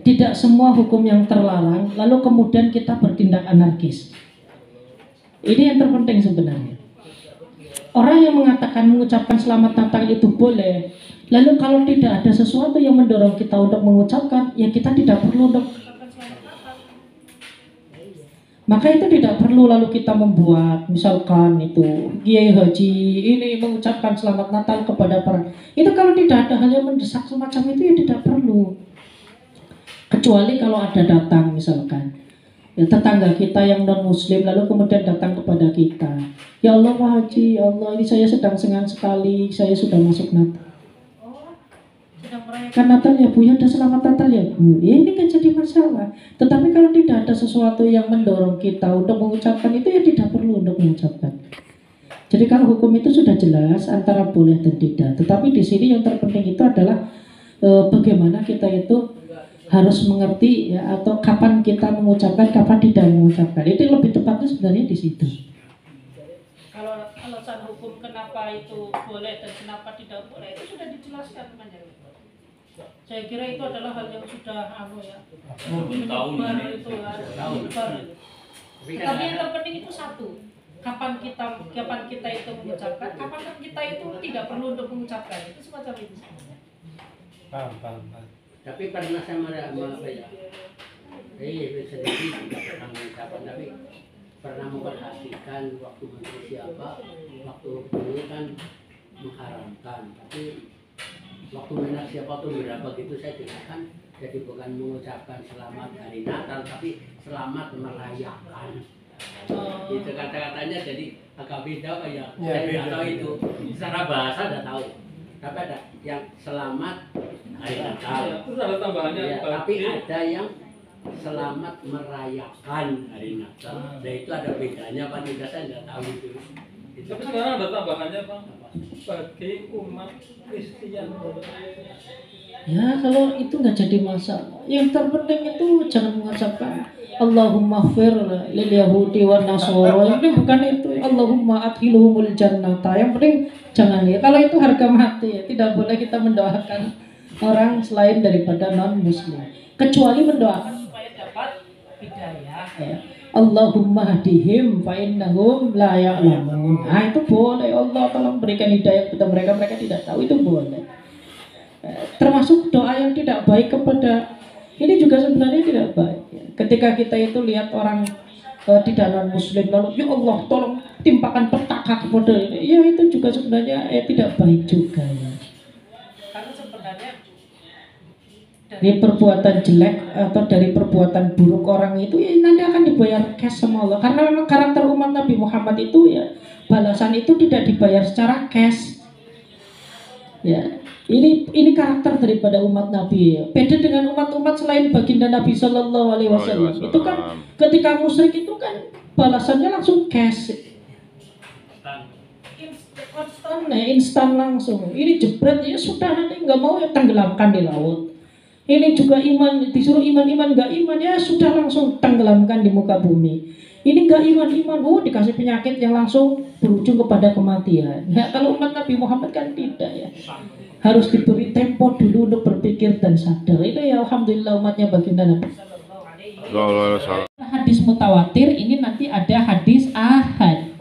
Tidak semua hukum yang terlarang lalu kemudian kita bertindak anarkis. Ini yang terpenting sebenarnya. Orang yang mengatakan mengucapkan selamat Natal itu boleh, lalu kalau tidak ada sesuatu yang mendorong kita untuk mengucapkan, ya kita tidak perlu untuk. Maka itu tidak perlu lalu kita membuat misalkan itu Kiai Haji ini mengucapkan selamat Natal kepada para. Itu kalau tidak ada hal yang mendesak semacam itu ya tidak perlu. Kecuali kalau ada datang misalkan ya, tetangga kita yang non muslim lalu kemudian datang kepada kita, ya Allah Pak Haji, ya Allah ini saya sedang senang sekali, saya sudah masuk Natal. Sedang merayakan Natal ya Bu, ya ada selamat Natal ya Bu, ya ini kan jadi masalah. Tetapi kalau tidak ada sesuatu yang mendorong kita untuk mengucapkan itu ya tidak perlu untuk mengucapkan. Jadi kalau hukum itu sudah jelas antara boleh dan tidak. Tetapi di sini yang terpenting itu adalah bagaimana kita itu harus mengerti ya, atau kapan kita mengucapkan, kapan tidak mengucapkan. Itu lebih tepatnya sebenarnya di situ. Kalau alasan hukum kenapa itu boleh dan kenapa tidak boleh itu sudah dijelaskan teman-teman. Saya kira itu adalah hal yang sudah menyebar itu. Tapi yang terpenting itu satu. Kapan kita itu mengucapkan, kapan kita itu tidak perlu untuk mengucapkan. Itu semacam itu. Paham. Tapi pernah sama apa ya? Sedikit tidak pernah mengucapkan, tapi pernah memperhatikan waktu menteri siapa, waktu ini kan mengharamkan, tapi waktu menak siapa tuh berapa gitu saya dengarkan, jadi bukan mengucapkan selamat hari Natal, tapi selamat merayakan. Itu kata-katanya jadi agak beda kayak saya tidak tahu itu secara bahasa tidak tahu. Tapi ada yang selamat hari Natal. Terus ada tambahannya. Ya, tapi ada yang selamat merayakan hari Natal. Nah itu ada bedanya Pak, tidak saya tidak tahu itu. Tapi sekarang ada tambahannya Pak, bagi umat Kristen. Ya kalau itu nggak jadi masalah. Yang terpenting itu jangan mengucapkan Allahumma fir lil Yahudi wan Nasara. Yang penting bukan itu. Allahumma adkhilhumul jannata. Yang penting jangan ya. Kalau itu harga mati ya. Tidak boleh kita mendoakan orang selain daripada non muslim. Kecuali mendoakan supaya dapat hidayah. Ya. Allahumma hadihim fa innahum la ya'lamun. Nah itu boleh. Allah tolong berikan hidayah kepada mereka. Mereka tidak tahu, itu boleh. Termasuk doa yang tidak baik kepada ini juga sebenarnya tidak baik ya. Ketika kita itu lihat orang di dalam muslim lalu ya Allah tolong timpakan petaka kepada ini, ya itu juga sebenarnya tidak baik juga ya. Karena sebenarnya dari perbuatan jelek atau dari perbuatan buruk orang itu ya nanti akan dibayar cash sama Allah. Karena memang karakter umat Nabi Muhammad itu ya balasan itu tidak dibayar secara cash ya. Ini karakter daripada umat Nabi ya. Beda dengan umat-umat selain baginda Nabi Shallallahu Alaihi Wasallam. Itu kan ketika musyrik itu kan balasannya langsung cash, instan langsung. Ini jebret ya sudah, nanti nggak mau ya tenggelamkan di laut. Ini juga iman, disuruh iman nggak iman ya sudah langsung tenggelamkan di muka bumi. Ini nggak iman, dikasih penyakit yang langsung berujung kepada kematian. Nah, kalau umat Nabi Muhammad kan tidak ya. Harus diberi tempo dulu untuk berpikir dan sadar. Itu ya alhamdulillah umatnya baginda Nabi. Hadis mutawatir ini nanti ada hadis ahad.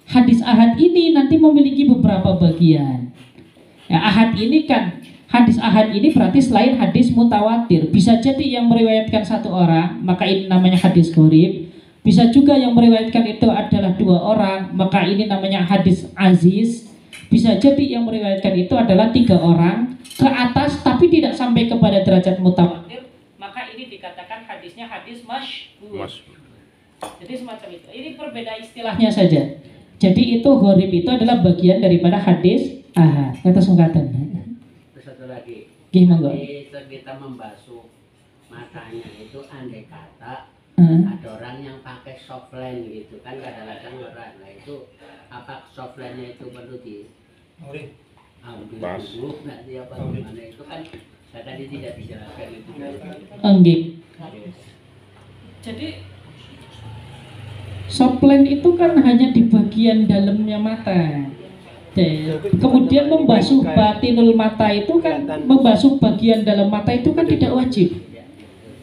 Hadis ahad ini nanti memiliki beberapa bagian. Ya, ahad ini kan hadis ahad ini berarti selain hadis mutawatir bisa jadi yang meriwayatkan satu orang, maka ini namanya hadis gharib. Bisa juga yang meriwayatkan itu adalah dua orang, maka ini namanya hadis aziz. Bisa jadi yang meriwayatkan itu adalah 3 orang ke atas tapi tidak sampai kepada derajat mutawatir, maka ini dikatakan hadisnya hadis masyhur. Jadi semacam itu. Ini berbeda istilahnya saja. Jadi itu gharib itu adalah bagian daripada hadis ahad. Kata singkatan. Satu lagi. Gimana? Kita membasuh matanya itu andai kata ada orang yang pakai softline gitu kan, kadang-kadang orang, nah itu apa softline-nya itu perlu ambil dulu nanti apa gimana itu kan saya tadi tidak dijelaskan itu. Jadi softline itu kan hanya di bagian dalamnya mata. Kemudian membasuh batinul mata itu kan, membasuh bagian dalam mata itu kan tidak wajib.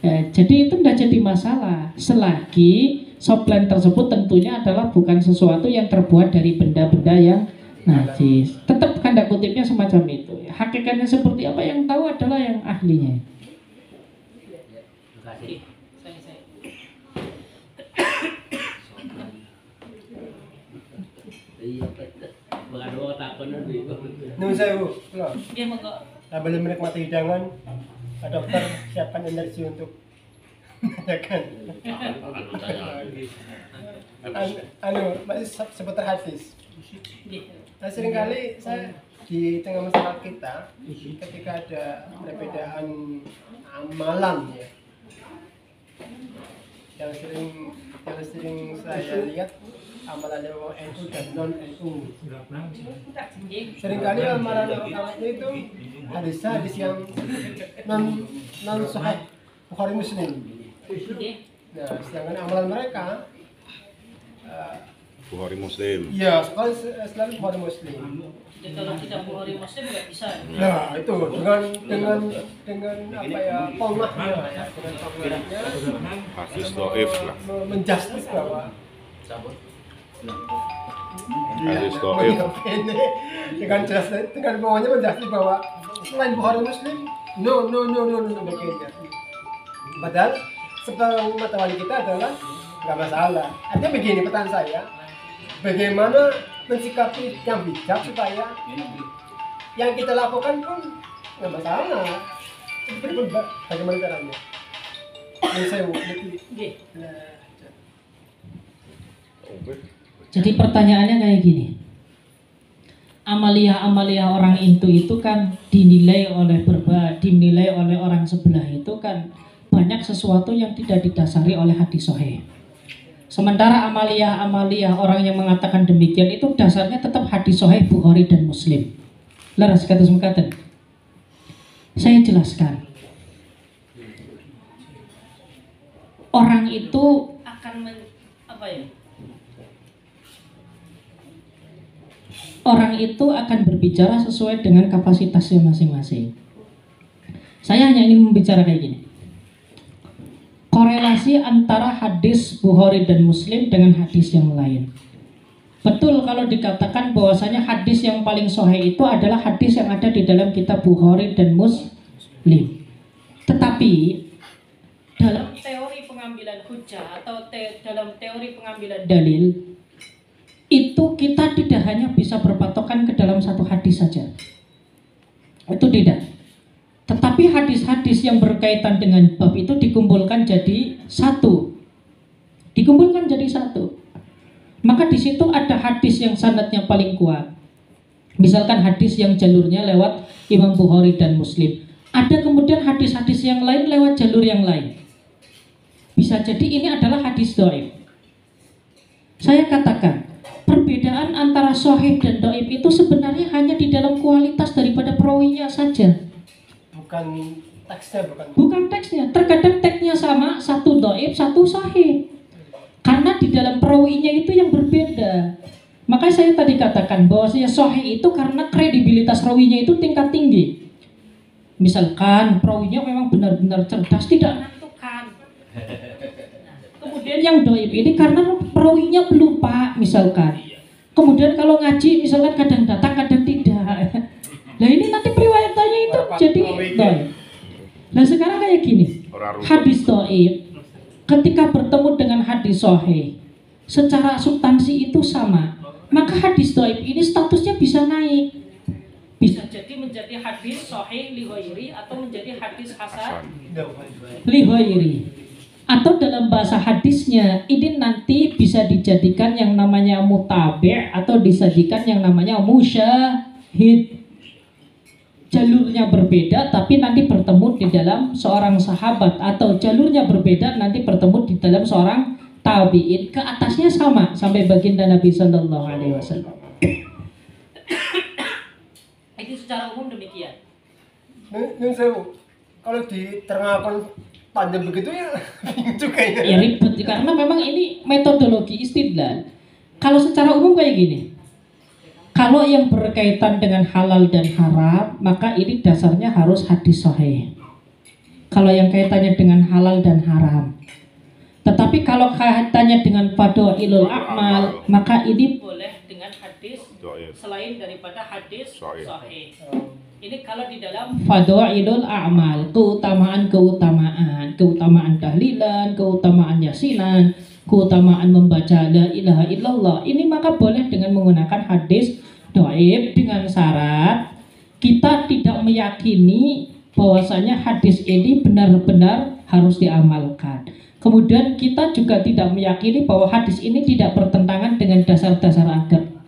Jadi itu tidak jadi masalah selagi soplen tersebut tentunya adalah bukan sesuatu yang terbuat dari benda-benda yang najis. Tetap tanda kutipnya semacam itu. Hakikatnya seperti apa yang tahu adalah yang ahlinya. Terima kasih. Iya, bukan dua takon nanti. Nun sewu, loh. Dia monggo. Sebelum menikmati hidangan, Pak Dokter siapkan energi untuk makan. Masih seputar hadis. Nah, seringkali saya di tengah masyarakat kita, ketika ada perbedaan amalan ya, yang sering saya lihat amalan orang NU dan non NU. Seringkali amalan orang itu hadis yang non sahih Bukhari Muslim. Nah, sedangkan amalan mereka Bukhari Muslim. ya selalu Bukhari Muslim. Jadi kalau tidak Bukhari Muslim nggak bisa. Nah, itu dengan apa ya, pongahnya ya, dengan pongahnya Hadis dhaif lah. menjustis bahwa Hadis dhaif. dengan jelas dengan pokoknya menjustis bahwa selain Bukhari Muslim no sebagainya. Padahal sepengetahuan kita adalah nggak masalah. Artinya begini pertanyaan saya, bagaimana mensikapi yang bijak supaya yang kita lakukan pun nggak masalah. Itu bagaimana caranya? Yang saya Jadi pertanyaannya kayak gini. Amalia-amalia orang itu kan dinilai oleh orang sebelah itu kan banyak sesuatu yang tidak didasari oleh hadis sahih. Sementara amalia-amalia orang yang mengatakan demikian itu dasarnya tetap hadis sahih Bukhari dan Muslim. Laras kata semekaten. Saya jelaskan. Orang itu akan orang itu akan berbicara sesuai dengan kapasitasnya masing-masing. Saya hanya ingin membicara kayak gini. Korelasi antara hadis Bukhari dan Muslim dengan hadis yang lain. Betul kalau dikatakan bahwasanya hadis yang paling sahih itu adalah hadis yang ada di dalam kitab Bukhari dan Muslim. Tetapi dalam teori pengambilan hujjah atau dalam teori pengambilan dalil itu kita tidak hanya bisa berpatokan ke dalam satu hadis saja. Itu tidak. Tetapi hadis-hadis yang berkaitan dengan bab itu dikumpulkan jadi satu. Dikumpulkan jadi satu. Maka di situ ada hadis yang sanadnya paling kuat. Misalkan hadis yang jalurnya lewat Imam Bukhari dan Muslim. Ada kemudian hadis-hadis yang lain lewat jalur yang lain. Bisa jadi ini adalah hadis dhaif. Saya katakan, perbedaan antara sahih dan dhaif itu sebenarnya hanya di dalam kualitas daripada perawinya saja. Bukan teksnya. Terkadang teksnya sama, satu dhaif, satu sahih. Karena di dalam perawinya itu yang berbeda. Maka saya tadi katakan bahwasanya sahih itu karena kredibilitas rawinya itu tingkat tinggi. Misalkan perawinya memang benar-benar cerdas, tidak menentukan. Kemudian yang dhaif ini karena perawinya pelupa misalkan. Kemudian kalau ngaji misalkan kadang datang kadang tidak. Nah ini nanti periwayatannya itu jadi dhaif. Nah sekarang kayak gini. Hadis dhaif ketika bertemu dengan hadis sahih secara substansi itu sama, maka hadis dhaif ini statusnya bisa naik. Bisa jadi menjadi hadis sahih li ghairi atau menjadi hadis hasan li ghairi. Atau dalam bahasa hadisnya ini nanti bisa dijadikan yang namanya mutabi' atau dijadikan yang namanya musyahid. Jalurnya berbeda tapi nanti bertemu di dalam seorang sahabat, atau jalurnya berbeda nanti bertemu di dalam seorang tabi'in, ke atasnya sama sampai baginda Nabi Sallallahu Alaihi Wasallam. Itu secara umum demikian. Nun sewu, kalau diterangkan panjang begitu ya bingung juga ya. Ya ribet karena memang ini metodologi istidlal. Kalau secara umum kayak gini. Kalau yang berkaitan dengan halal dan haram, maka ini dasarnya harus hadis sahih. Kalau yang kaitannya dengan halal dan haram. Tetapi kalau kaitannya dengan fadhailul a'mal, maka ini boleh dengan hadis Dhaif. selain daripada hadis Sahih. sahih. Ini kalau di dalam fadhailul a'mal, keutamaan tahlilan, keutamaan yasinan, keutamaan membaca la ilaha illallah. Ini maka boleh dengan menggunakan hadis dhaif dengan syarat kita tidak meyakini bahwasanya hadis ini benar-benar harus diamalkan. Kemudian kita juga tidak meyakini bahwa hadis ini tidak bertentangan dengan dasar-dasar agama.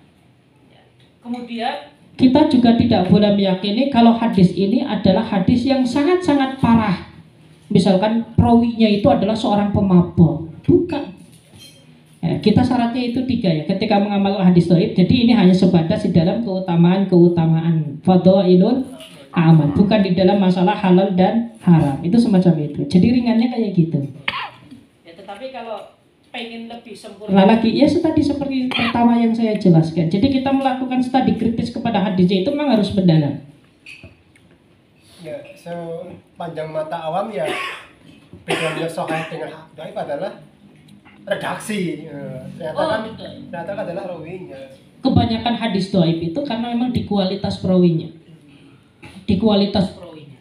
Kemudian kita juga tidak boleh meyakini kalau hadis ini adalah hadis yang sangat-sangat parah. Misalkan perawinya itu adalah seorang pemabok. Bukan. Kita syaratnya itu 3 ya. Ketika mengamalkan hadis dhaif, jadi ini hanya sebatas di dalam keutamaan fadhailul amal, bukan di dalam masalah halal dan haram. Itu semacam itu. Jadi ringannya kayak gitu. Ya, tetapi kalau pengen lebih sempurna lagi, ya tadi seperti pertama yang saya jelaskan. Jadi kita melakukan studi kritis kepada hadisnya itu memang harus mendalam. Ya, sepanjang mata awam ya bedanya sahih dengan dhaif adalah redaksi. Ternyata kan adalah rawinya. Kebanyakan hadis dhaif itu karena memang di kualitas perawinya. Di kualitas perawinya.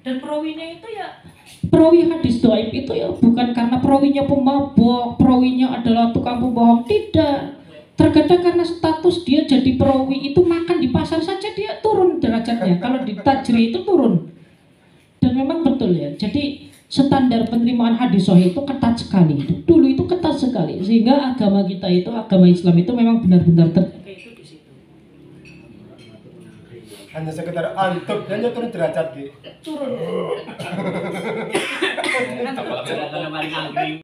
Dan perawinya itu ya perawi hadis dhaif itu ya bukan karena perawinya pemabok, perawinya adalah tukang pembohong, tidak. Terkadang karena status dia jadi perawi itu makan di pasar saja dia turun derajatnya. Kalau di tajri itu turun. Dan memang betul ya. Jadi standar penerimaan hadis sahih itu ketat sekali. Dulu itu ketat sekali sehingga agama kita itu, agama Islam itu memang benar-benar terjaga itu di situ. Hanya sekedar antuk dan turun derajat gitu. Turun. Apalagi ada yang paling angkring.